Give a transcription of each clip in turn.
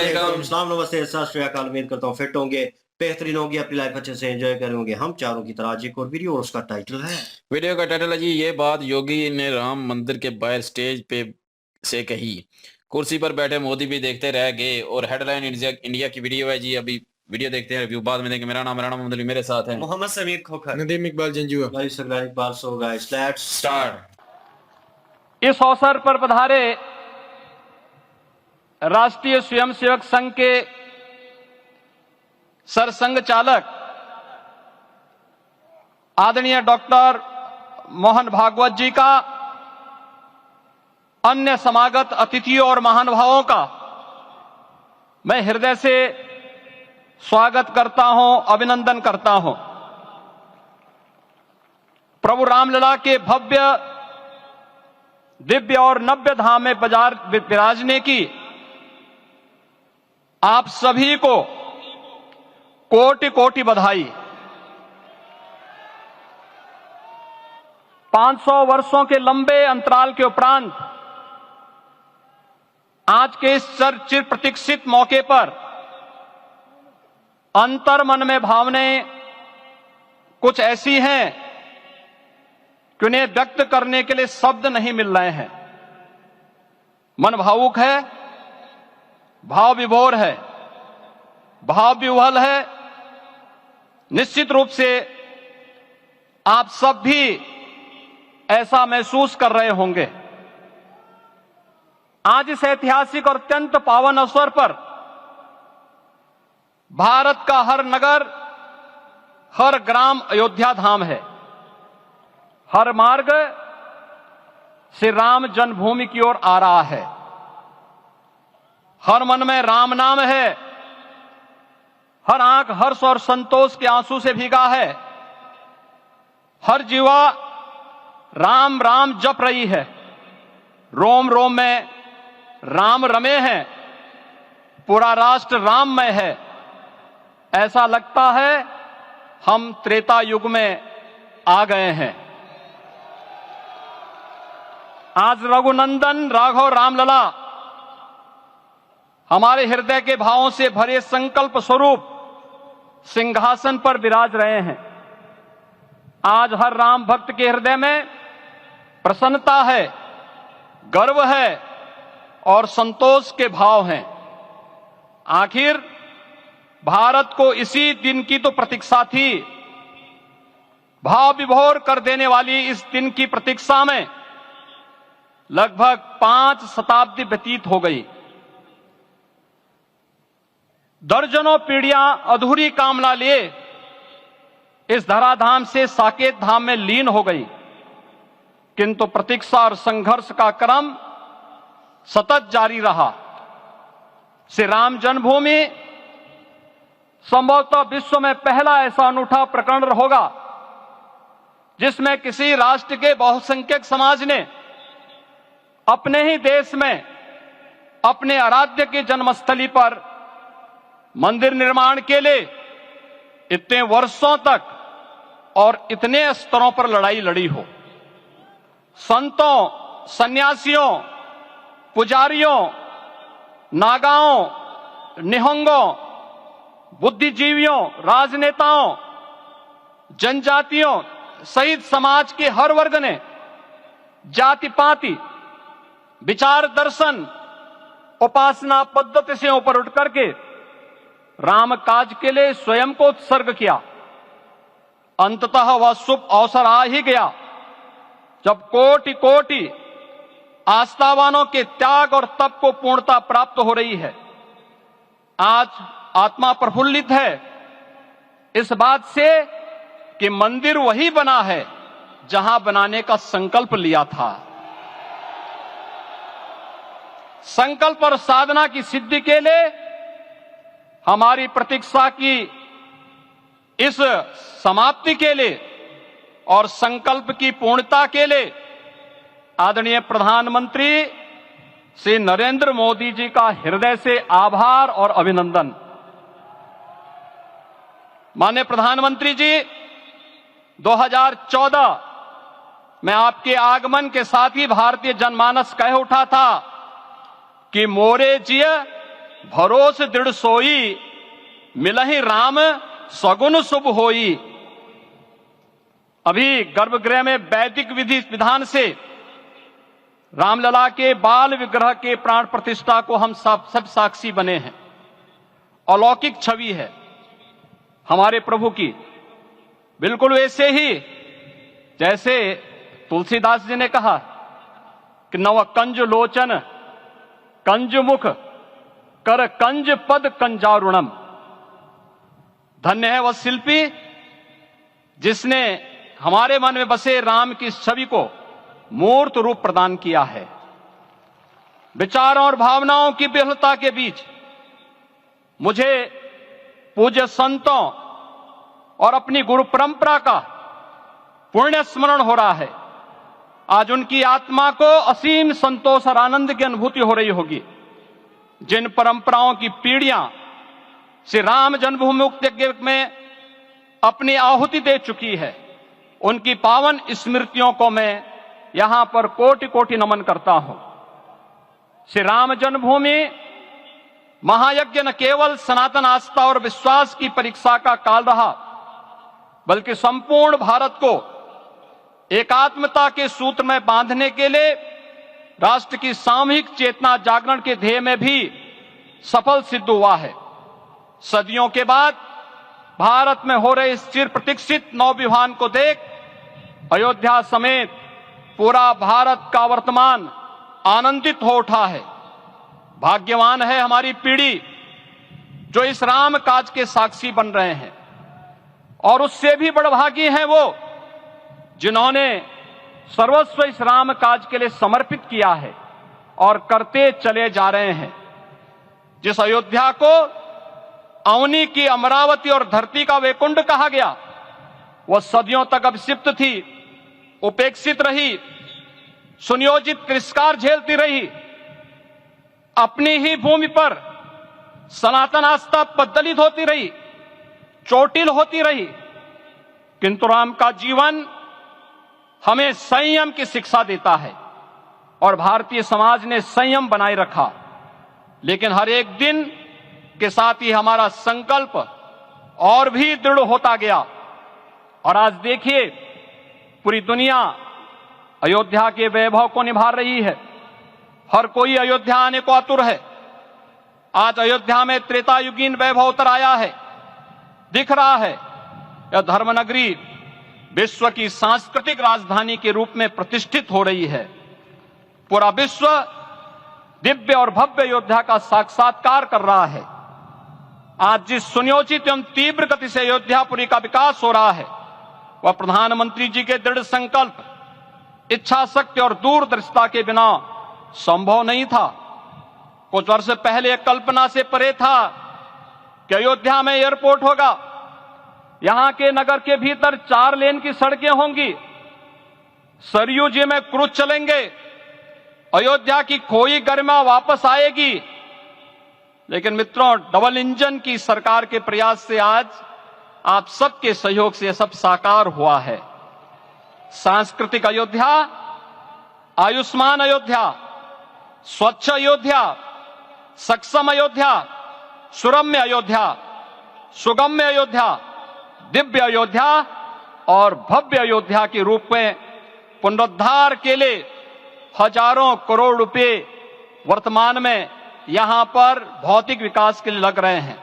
अस्सलाम नमस्ते, सत श्री अकाल। उम्मीद करता हूँ फिट होंगे, बेहतरीन होंगे, अपनी लाइफ अच्छे से एंजॉय करेंगे। हम चारों की तरह आज एक और वीडियो और उसका टाइटल है। वीडियो का टाइटल है जी, ये बात योगी ने राम मंदिर के बाहर स्टेज पे से कही। कुर्सी पर बैठे मोदी भी देखते रह गए। और हेडलाइन इंडिया की वीडियो है जी। अभी वीडियो देखते हैं, रिव्यू बाद में देंगे। मेरा नाम मोहम्मद अली, मेरे साथ है Mohammad Sameer Khokhar, Nadeem Iqbal Janjua. Guys Iqbal. So guys let's start. इस अवसर पर पधारे राष्ट्रीय स्वयंसेवक संघ के सरसंघ चालक आदरणीय डॉक्टर मोहन भागवत जी का, अन्य समागत अतिथियों और महानुभावों का मैं हृदय से स्वागत करता हूं, अभिनंदन करता हूं। प्रभु रामलला के भव्य, दिव्य और नव्य धाम में विराजने की आप सभी को कोटि कोटि बधाई। 500 वर्षों के लंबे अंतराल के उपरांत आज के इस चिर प्रतीक्षित मौके पर अंतर मन में भावनाएं कुछ ऐसी हैं कि उन्हें व्यक्त करने के लिए शब्द नहीं मिल रहे हैं। मन भावुक है, भाव विभोर है, भाव विह्वल है। निश्चित रूप से आप सब भी ऐसा महसूस कर रहे होंगे। आज इस ऐतिहासिक और अत्यंत पावन अवसर पर भारत का हर नगर, हर ग्राम अयोध्या धाम है। हर मार्ग श्री राम जन्मभूमि की ओर आ रहा है। हर मन में राम नाम है। हर आंख हर्ष और संतोष के आंसू से भीगा है। हर जीवा राम राम जप रही है। रोम रोम में राम रमे हैं। पूरा राष्ट्र राममय है। ऐसा लगता है हम त्रेता युग में आ गए हैं। आज रघुनंदन राघव रामलला हमारे हृदय के भावों से भरे संकल्प स्वरूप सिंहासन पर विराज रहे हैं। आज हर राम भक्त के हृदय में प्रसन्नता है, गर्व है और संतोष के भाव हैं। आखिर भारत को इसी दिन की तो प्रतीक्षा थी। भाव विभोर कर देने वाली इस दिन की प्रतीक्षा में लगभग 5 शताब्दी व्यतीत हो गई। दर्जनों पीढ़ियां अधूरी कामना लिए इस धराधाम से साकेत धाम में लीन हो गई, किंतु प्रतीक्षा और संघर्ष का क्रम सतत जारी रहा। श्री राम जन्मभूमि संभवतः विश्व में पहला ऐसा अनूठा प्रकरण होगा जिसमें किसी राष्ट्र के बहुसंख्यक समाज ने अपने ही देश में अपने आराध्य की जन्मस्थली पर मंदिर निर्माण के लिए इतने वर्षों तक और इतने स्तरों पर लड़ाई लड़ी हो। संतों, सन्यासियों, पुजारियों, नागाओं, निहंगों, बुद्धिजीवियों, राजनेताओं, जनजातियों सहित समाज के हर वर्ग ने जाति पाति, विचार दर्शन, उपासना पद्धति से ऊपर उठ करके राम काज के लिए स्वयं को उत्सर्ग किया। अंततः वह शुभ अवसर आ ही गया जब कोटि कोटि आस्थावानों के त्याग और तप को पूर्णता प्राप्त हो रही है। आज आत्मा प्रफुल्लित है इस बात से कि मंदिर वही बना है जहां बनाने का संकल्प लिया था। संकल्प और साधना की सिद्धि के लिए हमारी प्रतीक्षा की इस समाप्ति के लिए और संकल्प की पूर्णता के लिए आदरणीय प्रधानमंत्री श्री नरेंद्र मोदी जी का हृदय से आभार और अभिनंदन। माननीय प्रधानमंत्री जी, 2014 में आपके आगमन के साथ ही भारतीय जनमानस कह उठा था कि मोरे जिय भरोस दृढ़ सोई, मिलहि राम सगुन शुभ होई। अभी गर्भगृह में वैदिक विधि विधान से रामलला के बाल विग्रह के प्राण प्रतिष्ठा को हम सब साक्षी बने हैं। अलौकिक छवि है हमारे प्रभु की, बिल्कुल वैसे ही जैसे तुलसीदास जी ने कहा कि नव कंज लोचन कंज मुख कर कंज पद कंजारुणम। धन्य है वह शिल्पी जिसने हमारे मन में बसे राम की छवि को मूर्त रूप प्रदान किया है। विचारों और भावनाओं की विहलता के बीच मुझे पूज्य संतों और अपनी गुरु परंपरा का पुण्य स्मरण हो रहा है। आज उनकी आत्मा को असीम संतोष और आनंद की अनुभूति हो रही होगी। जिन परंपराओं की पीढ़ियां श्री राम जन्मभूमि मुक्ति यज्ञ में अपनी आहुति दे चुकी है, उनकी पावन स्मृतियों को मैं यहां पर कोटि कोटि नमन करता हूं। श्री राम जन्मभूमि महायज्ञ न केवल सनातन आस्था और विश्वास की परीक्षा का काल रहा, बल्कि संपूर्ण भारत को एकात्मता के सूत्र में बांधने के लिए राष्ट्र की सामूहिक चेतना जागरण के ध्येय में भी सफल सिद्ध हुआ है। सदियों के बाद भारत में हो रहे इस चिर प्रतीक्षित नवविवाह को देख अयोध्या समेत पूरा भारत का वर्तमान आनंदित हो उठा है। भाग्यवान है हमारी पीढ़ी जो इस राम काज के साक्षी बन रहे हैं, और उससे भी बड़भागी हैं वो जिन्होंने सर्वस्व इस राम काज के लिए समर्पित किया है और करते चले जा रहे हैं। जिस अयोध्या को अवनी की अमरावती और धरती का वैकुंठ कहा गया, वह सदियों तक अभिषिप्त थी, उपेक्षित रही, सुनियोजित तिरस्कार झेलती रही। अपनी ही भूमि पर सनातन आस्था पद्दलित होती रही, चोटिल होती रही, किंतु राम का जीवन हमें संयम की शिक्षा देता है और भारतीय समाज ने संयम बनाए रखा। लेकिन हर एक दिन के साथ ही हमारा संकल्प और भी दृढ़ होता गया, और आज देखिए पूरी दुनिया अयोध्या के वैभव को निभा रही है। हर कोई अयोध्या आने को आतुर है। आज अयोध्या में त्रेतायुगीन वैभव उतर आया है, दिख रहा है। यह धर्मनगरी विश्व की सांस्कृतिक राजधानी के रूप में प्रतिष्ठित हो रही है। पूरा विश्व दिव्य और भव्य अयोध्या का साक्षात्कार कर रहा है। आज जिस सुनियोजित एवं तीव्र गति से अयोध्यापुरी का विकास हो रहा है, वह प्रधानमंत्री जी के दृढ़ संकल्प, इच्छा शक्ति और दूरदर्शिता के बिना संभव नहीं था। कुछ वर्ष पहले कल्पना से परे था कि अयोध्या में एयरपोर्ट होगा, यहां के नगर के भीतर 4 लेन की सड़कें होंगी, सरयू जी में क्रूज चलेंगे, अयोध्या की खोई गरिमा वापस आएगी। लेकिन मित्रों, डबल इंजन की सरकार के प्रयास से आज आप सबके सहयोग से यह सब साकार हुआ है। सांस्कृतिक अयोध्या, आयुष्मान अयोध्या, स्वच्छ अयोध्या, सक्षम अयोध्या, सुरम्य अयोध्या, सुगम्य अयोध्या, दिव्य अयोध्या और भव्य अयोध्या के रूप में पुनरुद्धार के लिए हजारों करोड़ रुपए वर्तमान में यहां पर भौतिक विकास के लिए लग रहे हैं।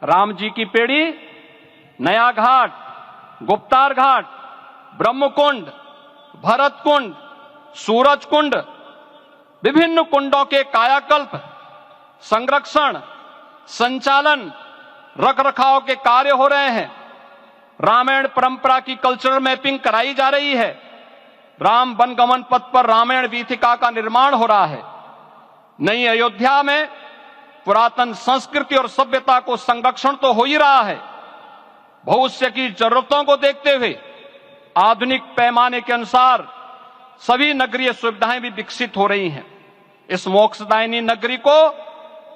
राम जी की पेड़ी, नया घाट, गुप्तार घाट, ब्रह्मकुंड, भरत कुंड, सूरज कुंड, विभिन्न कुंडों के कायाकल्प, संरक्षण, संचालन, रखरखाव के कार्य हो रहे हैं। रामायण परंपरा की कल्चरल मैपिंग कराई जा रही है। राम वनगमन पथ पर रामायण वीथिका का निर्माण हो रहा है। नई अयोध्या में पुरातन संस्कृति और सभ्यता को संरक्षण तो हो ही रहा है, भविष्य की जरूरतों को देखते हुए आधुनिक पैमाने के अनुसार सभी नगरीय सुविधाएं भी विकसित हो रही हैं। इस मोक्षदायिनी नगरी को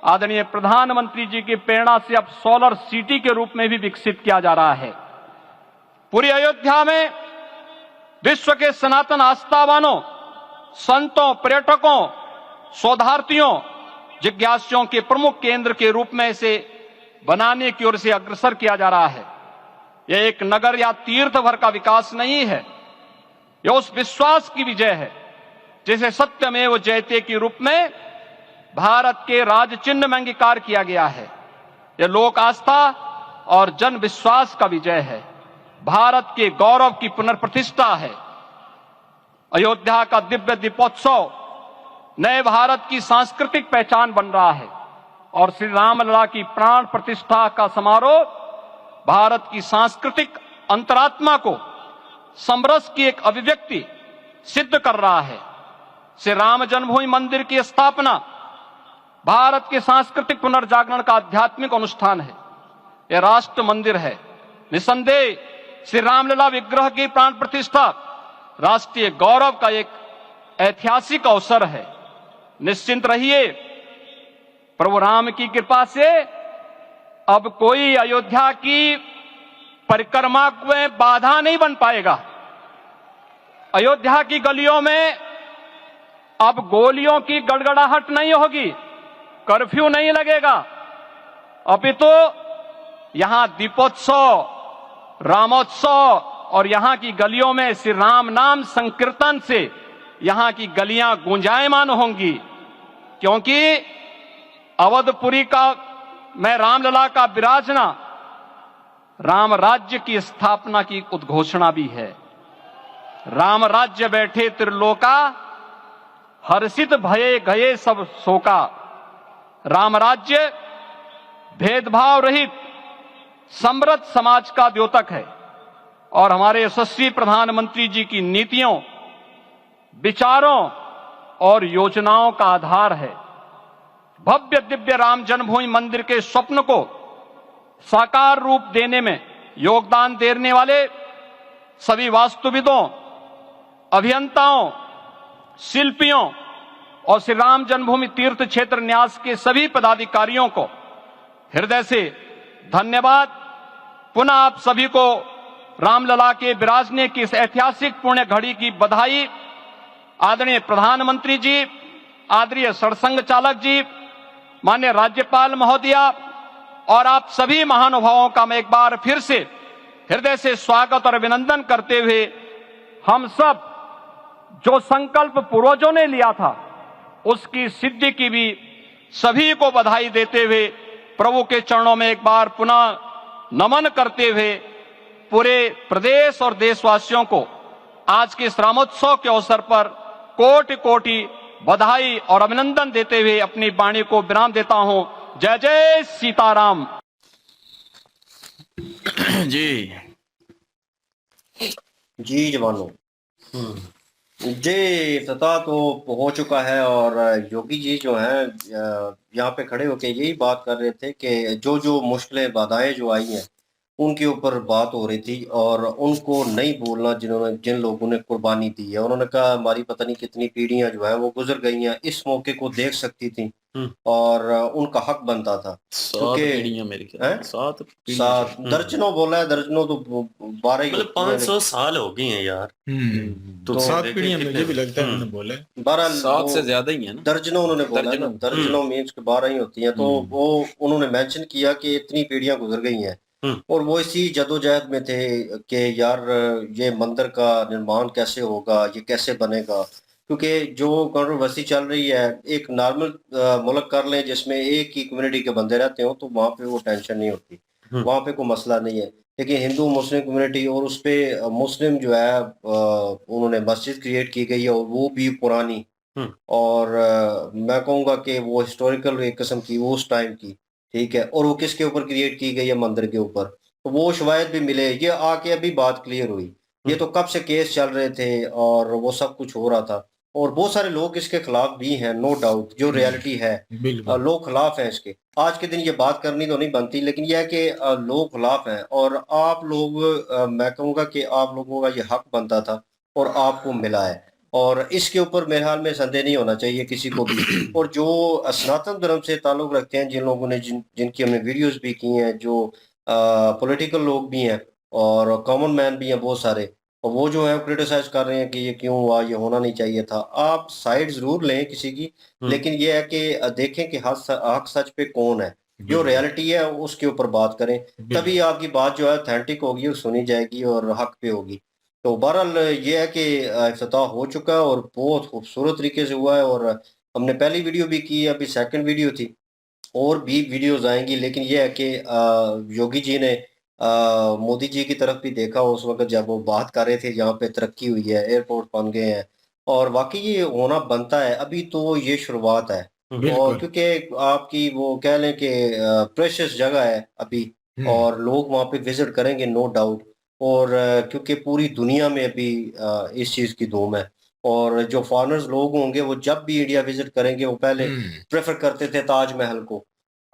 आदरणीय प्रधानमंत्री जी की प्रेरणा से अब सोलर सिटी के रूप में भी विकसित किया जा रहा है। पूरी अयोध्या में विश्व के सनातन आस्थावानों, संतों, पर्यटकों, शोधार्थियों जिज्ञासुओं के प्रमुख केंद्र के रूप में इसे बनाने की ओर से अग्रसर किया जा रहा है। यह एक नगर या तीर्थ भर का विकास नहीं है, यह उस विश्वास की विजय है जिसे सत्यमेव जयते के रूप में भारत के राज चिन्ह में अंगीकार किया गया है। यह लोक आस्था और जन विश्वास का विजय है, भारत के गौरव की पुनर्प्रतिष्ठा है। अयोध्या का दिव्य दीपोत्सव नए भारत की सांस्कृतिक पहचान बन रहा है और श्री रामलला की प्राण प्रतिष्ठा का समारोह भारत की सांस्कृतिक अंतरात्मा को समरस की एक अभिव्यक्ति सिद्ध कर रहा है। श्री राम जन्मभूमि मंदिर की स्थापना भारत के सांस्कृतिक पुनर्जागरण का आध्यात्मिक अनुष्ठान है। यह राष्ट्र मंदिर है। निसंदेह श्री रामलला विग्रह की प्राण प्रतिष्ठा राष्ट्रीय गौरव का एक ऐतिहासिक अवसर है। निश्चिंत रहिए, प्रभु राम की कृपा से अब कोई अयोध्या की परिक्रमा में बाधा नहीं बन पाएगा। अयोध्या की गलियों में अब गोलियों की गड़गड़ाहट नहीं होगी, कर्फ्यू नहीं लगेगा। अपितु यहां दीपोत्सव, रामोत्सव और यहां की गलियों में श्री राम नाम संकीर्तन से यहां की गलियां गुंजायमान होंगी, क्योंकि अवधपुरी का मैं रामलला का विराजना राम राज्य की स्थापना की उद्घोषणा भी है। राम राज्य बैठे त्रिलोका, हर्षित भये गए सब शोका। राम राज्य भेदभाव रहित समृद्ध समाज का द्योतक है और हमारे यशस्वी प्रधानमंत्री जी की नीतियों, विचारों और योजनाओं का आधार है। भव्य दिव्य राम जन्मभूमि मंदिर के स्वप्न को साकार रूप देने में योगदान देने वाले सभी वास्तुविदों, अभियंताओं, शिल्पियों और श्री राम जन्मभूमि तीर्थ क्षेत्र न्यास के सभी पदाधिकारियों को हृदय से धन्यवाद। पुनः आप सभी को रामलला के विराजने की इस ऐतिहासिक पुण्य घड़ी की बधाई। आदरणीय प्रधानमंत्री जी, आदरणीय सरसंघ चालक जी, माननीय राज्यपाल महोदया और आप सभी महानुभावों का मैं एक बार फिर से हृदय से स्वागत और अभिनंदन करते हुए हम सब जो संकल्प पूर्वजों ने लिया था उसकी सिद्धि की भी सभी को बधाई देते हुए प्रभु के चरणों में एक बार पुनः नमन करते हुए पूरे प्रदेश और देशवासियों को आज के इस रामोत्सव के अवसर पर कोटि कोटि बधाई और अभिनंदन देते हुए अपनी वाणी को विराम देता हूं। जय जय सीताराम। जी जी जवानों, जी इफ्तिताह तो हो चुका है और योगी जी जो हैं यहाँ पे खड़े होकर यही बात कर रहे थे कि जो जो मुश्किलें बाधाएं जो आई हैं उनके ऊपर बात हो रही थी और उनको नहीं भूलना जिन लोगों ने कुर्बानी दी है। उन्होंने कहा हमारी पता नहीं कितनी पीढ़ियां जो है वो गुजर गई हैं, इस मौके को देख सकती थी और उनका हक बनता था। सात दर्जनों बोला है, दर्जनों तो 12 ही, मतलब 500 साल हो गए हैं यार। तो 7 पीढ़ियां मुझे भी लगता है उन्होंने बोला 12 7 से ज्यादा ही है ना। दर्जनों उन्होंने बोला है ना, दर्जनों मीन्स के 12 ही होती हैं। तो वो उन्होंने मेंशन किया कि इतनी पीढ़ियां गुजर गई हैं और वो इसी जदोजहद में थे कि यार ये मंदिर का निर्माण कैसे होगा, ये कैसे बनेगा, क्योंकि जो कंट्रोवर्सी चल रही है एक नॉर्मल मुल्क कर लें जिसमें एक ही कम्युनिटी के बंदे रहते हो तो वहाँ पे वो टेंशन नहीं होती, वहाँ पे कोई मसला नहीं है। लेकिन हिंदू मुस्लिम कम्युनिटी और उस पर मुस्लिम जो है उन्होंने मस्जिद क्रिएट की गई है और वो भी पुरानी और मैं कहूँगा कि वो हिस्टोरिकल एक किस्म की वो उस टाइम की, ठीक है, और वो किसके ऊपर क्रिएट की गई है, मंदिर के ऊपर। तो वो शवायद भी मिले, ये आके अभी बात क्लियर हुई। ये तो कब से केस चल रहे थे और वो सब कुछ हो रहा था और बहुत सारे लोग इसके खिलाफ भी हैं, नो डाउट, जो रियलिटी है लोग खिलाफ हैं इसके। आज के दिन ये बात करनी तो नहीं बनती, लेकिन यह है कि लोग खिलाफ हैं और आप लोग मैं कहूँगा कि आप लोगों का ये हक बनता था और आपको मिला है और इसके ऊपर मेरे ख्याल में संदेह नहीं होना चाहिए किसी को भी। और जो सनातन धर्म से ताल्लुक रखते हैं, जिन लोगों ने जिनकी हमने वीडियोस भी की हैं, जो पॉलिटिकल लोग भी हैं और कॉमन मैन भी हैं बहुत सारे, और वो जो है क्रिटिसाइज कर रहे हैं कि ये क्यों हुआ, ये होना नहीं चाहिए था। आप साइड जरूर लें किसी की, लेकिन ये है कि देखें कि हक सच पे कौन है, जो बिल्कुल रियलिटी है उसके ऊपर बात करें। बिल्कुल। तभी आपकी बात जो है ऑथेंटिक होगी और सुनी जाएगी और हक पे होगी। तो बहरहाल ये है कि इफ्तिताह हो चुका है और बहुत खूबसूरत तरीके से हुआ है। और हमने पहली वीडियो भी की, अभी सेकंड वीडियो थी, और भी वीडियोस आएंगी। लेकिन ये है कि योगी जी ने मोदी जी की तरफ भी देखा उस वक्त जब वो बात कर रहे थे, यहाँ पे तरक्की हुई है, एयरपोर्ट बन गए हैं, और वाकई ये होना बनता है। अभी तो ये शुरुआत है। और बिल्कुल। क्योंकि आपकी वो कह लें कि प्रेशियस जगह है अभी, हम्म। और लोग वहाँ पे विजिट करेंगे नो डाउट। और क्योंकि पूरी दुनिया में अभी इस चीज़ की धूम है, और जो फॉरेनर्स लोग होंगे वो जब भी इंडिया विजिट करेंगे वो पहले हम्म। प्रेफर करते थे ताजमहल को,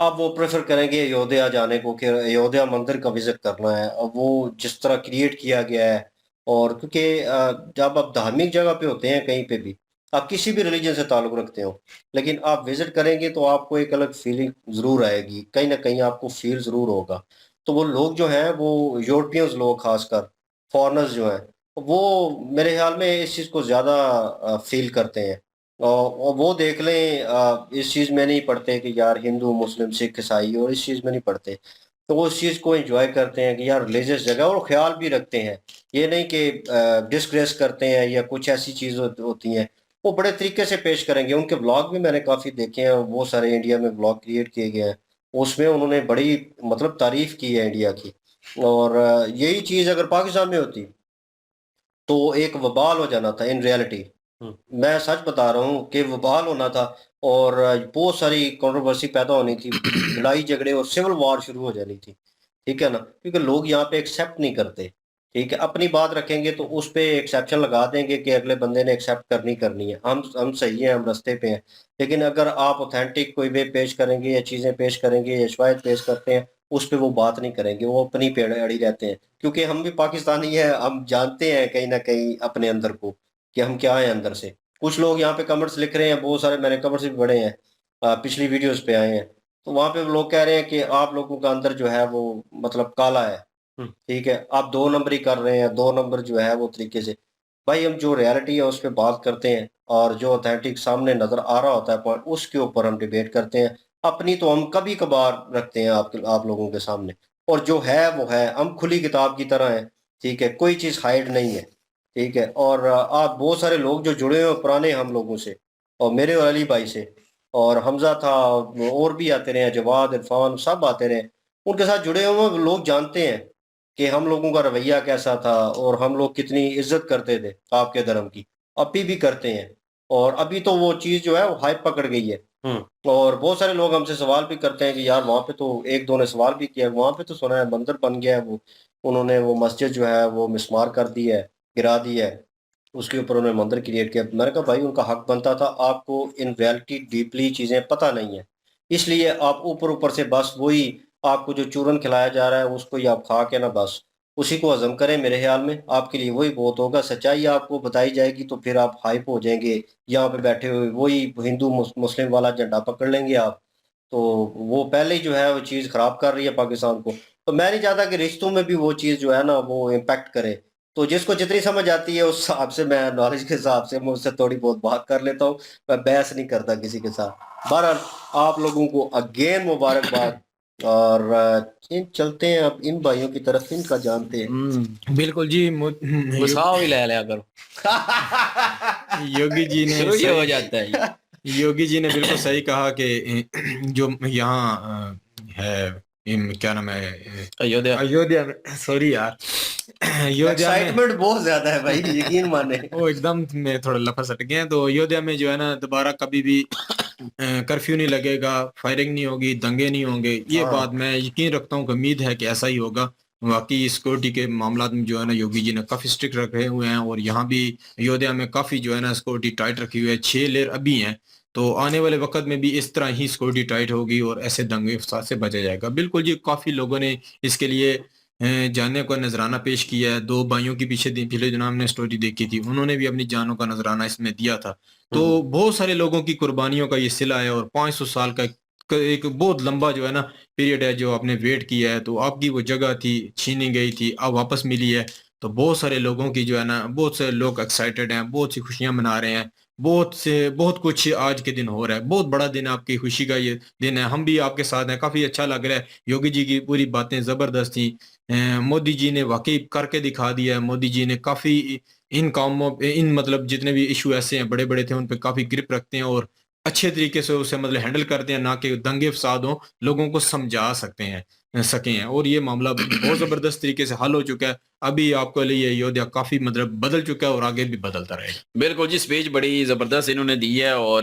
अब वो प्रेफर करेंगे अयोध्या जाने को, कि अयोध्या मंदिर का विजिट करना है। अब वो जिस तरह क्रिएट किया गया है, और क्योंकि जब आप धार्मिक जगह पे होते हैं कहीं पे भी, आप किसी भी रिलीजन से ताल्लुक रखते हो, लेकिन आप विजिट करेंगे तो आपको एक अलग फीलिंग ज़रूर आएगी, कहीं ना कहीं आपको फील ज़रूर होगा। तो वो लोग जो हैं, वो यूरोपियंस लोग खासकर, फॉरेनर्स जो हैं, वो मेरे ख्याल में इस चीज़ को ज़्यादा फील करते हैं। और वो देख लें, इस चीज़ में नहीं पढ़ते कि यार हिंदू, मुस्लिम, सिख, ईसाई, और इस चीज़ में नहीं पढ़ते। तो वो इस चीज़ को एंजॉय करते हैं कि यार रिलीजियस जगह, और ख्याल भी रखते हैं। ये नहीं कि डिस्ग्रेस करते हैं या कुछ ऐसी चीज़ होती हैं, वो बड़े तरीके से पेश करेंगे। उनके व्लॉग भी मैंने काफ़ी देखे हैं, बहुत सारे इंडिया में व्लॉग क्रिएट किए गए हैं, उसमें उन्होंने बड़ी मतलब तारीफ की है इंडिया की। और यही चीज़ अगर पाकिस्तान में होती तो एक वबाल हो जाना था इन रियलिटी। हम्म। मैं सच बता रहा हूँ कि वबाल होना था, और बहुत सारी कंट्रोवर्सी पैदा होनी थी, लड़ाई झगड़े और सिविल वॉर शुरू हो जानी थी। ठीक है ना? क्योंकि लोग यहाँ पे एक्सेप्ट नहीं करते। ठीक है, अपनी बात रखेंगे तो उस पे एक्सेप्शन लगा देंगे कि अगले बंदे ने एक्सेप्ट करनी करनी है, हम सही हैं, हम रास्ते पे हैं। लेकिन अगर आप ऑथेंटिक कोई वे पेश करेंगे या चीज़ें पेश करेंगे या शवायद पेश करते हैं, उस पे वो बात नहीं करेंगे, वो अपनी पे अड़ी रहते हैं। क्योंकि हम भी पाकिस्तानी हैं, हम जानते हैं कहीं न कहीं अपने अंदर को, कि हम क्या हैं अंदर से। कुछ लोग यहाँ पे कमेंट्स लिख रहे हैं, बहुत सारे मैंने कमेंट्स भी पढ़े हैं, पिछली वीडियोस पे आए हैं। तो वहाँ पे लोग कह रहे हैं कि आप लोगों का अंदर जो है वो मतलब काला है। हम्म। ठीक है, आप 2 नंबरी कर रहे हैं, 2 नंबर जो है वो तरीके से। भाई हम जो रियलिटी है उस पे बात करते हैं, और जो ऑथेंटिक सामने नज़र आ रहा होता है पॉइंट, उसके ऊपर हम डिबेट करते हैं। अपनी तो हम कभी-कभार रखते हैं आप लोगों के सामने, और जो है वो है, हम खुली किताब की तरह हैं। ठीक है, कोई चीज़ हाइड नहीं है। ठीक है, और आप बहुत सारे लोग जो जुड़े हुए हैं पुराने हम लोगों से, और मेरे और अली भाई से, और हमज़ा था, और भी आते रहे हैं, जवाद, इरफान, सब आते रहे। उनके साथ जुड़े हुए लोग जानते हैं कि हम लोगों का रवैया कैसा था, और हम लोग कितनी इज्जत करते थे आपके धर्म की, अभी भी करते हैं। और अभी तो वो चीज़ जो है वो हाइप पकड़ गई है। हम्म। और बहुत सारे लोग हमसे सवाल भी करते हैं कि यार वहाँ पे तो, एक दो ने सवाल भी किया, वहाँ पे तो सुना है मंदिर बन गया है, वो उन्होंने वो मस्जिद जो है वो मिसमार कर दी है, गिरा दी है, उसके ऊपर उन्होंने मंदिर क्रिएट किया। मैंने कहा भाई उनका हक बनता था, आपको इन रियलिटी डीपली चीज़ें पता नहीं है, इसलिए आप ऊपर ऊपर से बस वही, आपको जो चूरन खिलाया जा रहा है उसको ही आप खा के ना बस उसी को हजम करें। मेरे ख्याल में आपके लिए वही बहुत होगा। सच्चाई आपको बताई जाएगी तो फिर आप हाइप हो जाएंगे, यहाँ पे बैठे हुए वही हिंदू मुस्लिम वाला झंडा पकड़ लेंगे आप। तो वो पहले ही जो है वो चीज़ खराब कर रही है पाकिस्तान को। तो मैं नहीं चाहता कि रिश्तों में भी वो चीज़ जो है ना वो इम्पैक्ट करे। तो जिसको जितनी समझ आती है उस हिसाब से, मैं नॉलेज के हिसाब से मैं उससे थोड़ी बहुत बात कर लेता हूँ। मैं बहस नहीं करता किसी के साथ। बहरहाल आप लोगों को अगेन मुबारकबाद। और चलते हैं अब इन भाइयों की तरफ, इनका जानते हैं। बिल्कुल जी। गुस्सा भी ले लिया करो, योगी जी ने शुरू ही हो सही जाता है ये। योगी जी ने बिल्कुल सही कहा कि जो यहाँ है, क्या नाम है, अयोध्या अयोध्या में, सॉरी यार, अयोध्या में, एक्साइटमेंट बहुत ज्यादा है भाई, यकीन माने। वो एकदम में थोड़ा लफड़ सट गए हैं। तो अयोध्या में जो है ना दोबारा कभी भी कर्फ्यू नहीं लगेगा, फायरिंग नहीं होगी, दंगे नहीं होंगे। ये हाँ, बात मैं यकीन रखता हूँ कि उम्मीद है कि ऐसा ही होगा। बाकी सिक्योरिटी के मामला में जो है ना योगी जी ने काफी स्ट्रिक्ट रखे हुए हैं, और यहाँ भी अयोध्या में काफी जो है ना सिक्योरिटी टाइट रखी हुई है। 6 लेयर अभी हैं, तो आने वाले वक्त में भी इस तरह ही सिक्योरिटी टाइट होगी और ऐसे दंगे फसाद से बचा जाएगा। बिल्कुल जी, काफी लोगों ने इसके लिए जानने का नजराना पेश किया है। 2 भाइयों के पीछे पिछले जो हमने स्टोरी देखी थी, उन्होंने भी अपनी जानों का नजराना इसमें दिया था। तो बहुत सारे लोगों की कुर्बानियों का ये सिला है, और 500 साल का एक बहुत लंबा जो है ना पीरियड है जो आपने वेट किया है। तो आपकी वो जगह थी, छीनी गई थी, अब वापस मिली है। तो बहुत सारे लोगों की जो है ना, बहुत से लोग एक्साइटेड हैं, बहुत सी खुशियां मना रहे हैं, बहुत कुछ आज के दिन हो रहा है। बहुत बड़ा दिन है, आपकी खुशी का ये दिन है। हम भी आपके साथ हैं, काफी अच्छा लग रहा है। योगी जी की पूरी बातें जबरदस्त थी। मोदी जी ने वाकई करके दिखा दिया है। मोदी जी ने काफी इन कामों इन मतलब जितने भी इशू ऐसे हैं बड़े बड़े थे, उन पे काफी ग्रिप रखते हैं और अच्छे तरीके से उसे मतलब हैंडल करते हैं, ना कि दंगे फसाद हो, लोगों को समझा सकते हैं सके हैं। और ये मामला बहुत जबरदस्त तरीके से हल हो चुका है। अभी आपके लिए अयोध्या काफी मतलब बदल चुका है और आगे भी बदलता रहेगा। बिल्कुल जी, स्पीच बड़ी ज़बरदस्त इन्होंने दी है और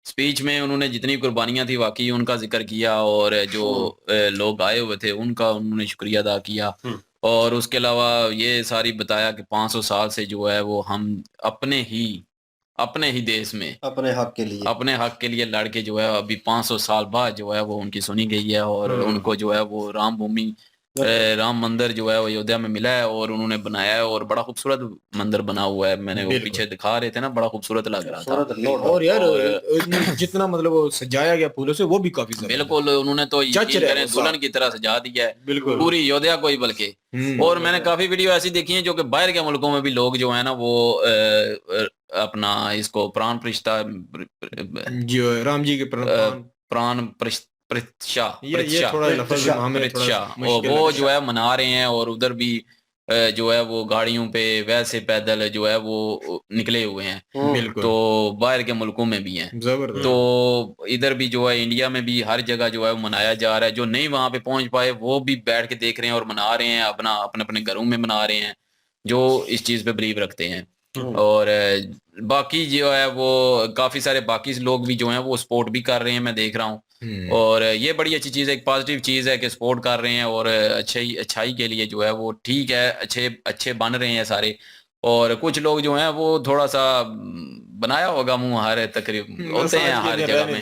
स्पीच में उन्होंने जितनी कुर्बानियाँ थी वाक़ई उनका ज़िक्र किया और जो लोग आए हुए थे उनका उन्होंने शुक्रिया अदा किया। और उसके अलावा ये सारी बताया कि 500 साल से जो है वो हम अपने ही देश में अपने हक के लिए लड़ के जो है अभी 500 साल बाद जो है वो उनकी सुनी गई है और उनको जो है वो राम मंदिर जो है वो अयोध्या में मिला है और उन्होंने बनाया है और बड़ा खूबसूरत मंदिर बना हुआ है। मैंने वो पीछे दिखा रहे थे ना, बड़ा खूबसूरत लग रहा था। और यार जितना मतलब वो सजाया गया फूलों से वो भी काफी बिल्कुल, उन्होंने तो यकीन करें दुल्हन की तरह सजा दिया है पूरी अयोध्या को ही बल्कि। और मैंने काफी वीडियो ऐसी देखी है जो कि बाहर के मुल्कों में भी लोग जो है ना वो अपना इसको प्राण प्रतिष्ठा जो राम जी के प्राण प्रतिष्ठा प्रतिष्ठा वो जो है मना रहे हैं और उधर भी जो है वो गाड़ियों पे वैसे पैदल जो है वो निकले हुए हैं। तो बाहर के मुल्कों में भी हैं, तो इधर भी जो है इंडिया में भी हर जगह जो है वो मनाया जा रहा है। जो नहीं वहां पे पहुंच पाए वो भी बैठ के देख रहे हैं और मना रहे हैं, अपने अपने घरों में मना रहे हैं जो इस चीज पे बिलीव रखते हैं। और बाकी जो है वो काफी सारे बाकी लोग भी जो हैं वो सपोर्ट भी कर रहे हैं, मैं देख रहा हूँ। और ये बड़ी अच्छी चीज है, एक पॉजिटिव चीज है कि सपोर्ट कर रहे हैं और अच्छाई के लिए जो है वो ठीक है, अच्छे बन रहे हैं सारे। और कुछ लोग जो हैं वो थोड़ा सा बनाया होगा मुंह हर तकरीब होते हैं हर जगह में,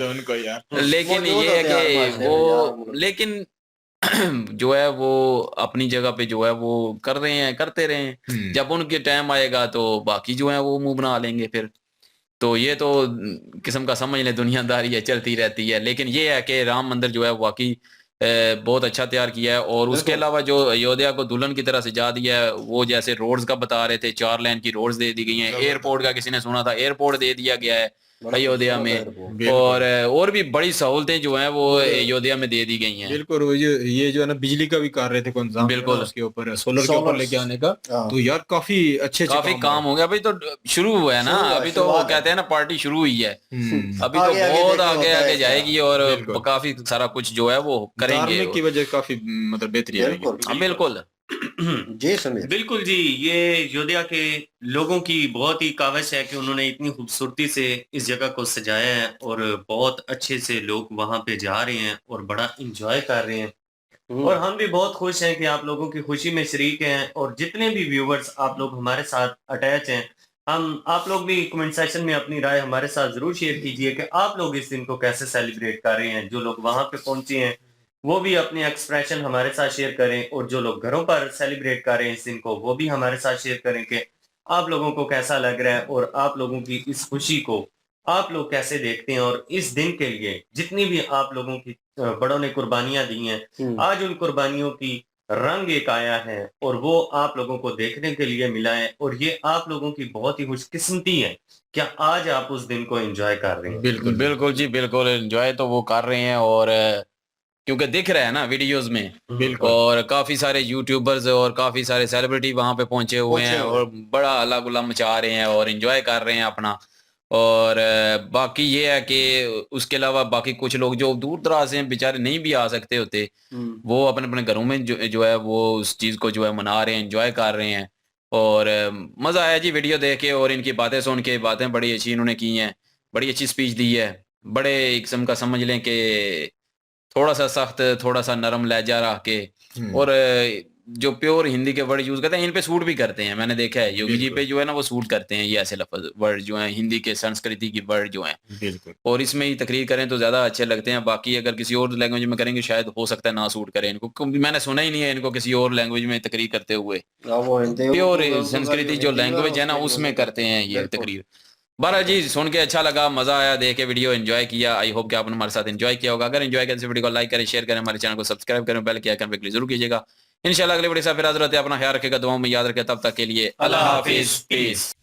लेकिन ये है कि वो लेकिन जो है वो अपनी जगह पे जो है वो कर रहे हैं, करते रहे हैं। जब उनके टाइम आएगा तो बाकी जो है वो मुंह बना लेंगे फिर। तो ये तो किस्म का समझ लें दुनियादारी है, चलती रहती है। लेकिन ये है कि राम मंदिर जो है वाकई बहुत अच्छा तैयार किया है। और उसके अलावा जो अयोध्या को दुल्हन की तरह सजा दिया है, वो जैसे रोड्स का बता रहे थे, 4 लेन की रोड्स दे दी गई हैं। एयरपोर्ट का किसी ने सुना था, एयरपोर्ट दे दिया गया है अयोध्या में। और भी बड़ी सहूलतें जो हैं वो अयोध्या में दे दी गई हैं। बिल्कुल, ये जो है ना बिजली का भी कर रहे थे इंतजाम, बिल्कुल उसके ऊपर सोलर के ऊपर लेके आने का। तो यार काफी अच्छे काम हो गया। अभी तो शुरू हुआ है ना, अभी तो कहते हैं ना पार्टी शुरू हुई है, अभी तो बहुत आगे जाएगी और काफी सारा कुछ जो है वो करेंगे की वजह काफी मतलब बेहतरी है। बिल्कुल जी समीर, बिल्कुल जी। ये अयोध्या के लोगों की बहुत ही काविश है कि उन्होंने इतनी खूबसूरती से इस जगह को सजाया है और बहुत अच्छे से लोग वहां पे जा रहे हैं और बड़ा एंजॉय कर रहे हैं। और हम भी बहुत खुश हैं कि आप लोगों की खुशी में शरीक हैं। और जितने भी व्यूवर्स आप लोग हमारे साथ अटैच हैं, आप लोग भी कमेंट सेक्शन में अपनी राय हमारे साथ जरूर शेयर कीजिए कि आप लोग इस दिन को कैसे सेलिब्रेट कर रहे हैं। जो लोग वहां पे पहुंचे हैं वो भी अपने एक्सप्रेशन हमारे साथ शेयर करें, और जो लोग घरों पर सेलिब्रेट कर रहे हैं इस दिन को वो भी हमारे साथ शेयर करें कि आप लोगों को कैसा लग रहा है और आप लोगों की इस खुशी को आप लोग कैसे देखते हैं। और इस दिन के लिए जितनी भी आप लोगों की बड़ों ने कुर्बानियां दी हैं, आज उन कुर्बानियों की रंग एक आया है और वो आप लोगों को देखने के लिए मिला है। और ये आप लोगों की बहुत ही खुशकिस्मती है क्या आज आप उस दिन को एंजॉय कर रहे हैं। बिल्कुल जी, बिल्कुल एंजॉय तो वो कर रहे हैं। और क्योंकि दिख रहा है ना वीडियोस में, और काफी सारे यूट्यूबर्स और काफी सारे सेलिब्रिटी वहां पे पहुंचे हुए हैं और बड़ा हल्ला गुल्ला मचा रहे हैं और एंजॉय कर रहे हैं अपना। और बाकी ये है कि उसके अलावा बाकी कुछ लोग जो दूर दराज से बेचारे नहीं भी आ सकते होते, वो अपने अपने घरों में जो है वो उस चीज को जो है मना रहे हैं, एंजॉय कर रहे हैं। और मजा आया जी वीडियो देख के और इनकी बातें सुन के। बातें बड़ी अच्छी इन्होंने की हैं, बड़ी अच्छी स्पीच दी है। बड़े एक किस्म का समझ लें कि थोड़ा सा सख्त, थोड़ा सा नरम लहजा रख के, और जो प्योर हिंदी के वर्ड यूज करते हैं इन पे सूट भी करते हैं। मैंने देखा है योगी जी पे जो है ना वो सूट करते हैं ये ऐसे लफ्ज वर्ड जो हैं हिंदी के संस्कृति की वर्ड जो हैं, और इसमें ही तकरीर करें तो ज्यादा अच्छे लगते हैं। बाकी अगर किसी और लैंग्वेज में करेंगे शायद हो सकता है ना सूट करें इनको, क्योंकि मैंने सुना ही नहीं है इनको किसी और लैंग्वेज में तकरीर करते हुए। प्योर संस्कृति जो लैंग्वेज है ना उसमें करते हैं ये तकरीर। बारह जी सुन के अच्छा लगा, मजा आया, देख के वीडियो एंजॉय किया। आई होप कि आपने हमारे साथ एंजॉय किया होगा। अगर एंजॉय करें वीडियो को लाइक करें, शेयर करें, हमारे चैनल को सब्सक्राइब करें, बेल के आइकन पे क्लिक जरूर कीजिएगा। इंशाल्लाह अगले वीडियो से फिर हाजिर होते हैं। अपना ख्याल रखेगा, दुआओं में याद रखें। तब तक के लिए अल्लाह हाफिज, पीस।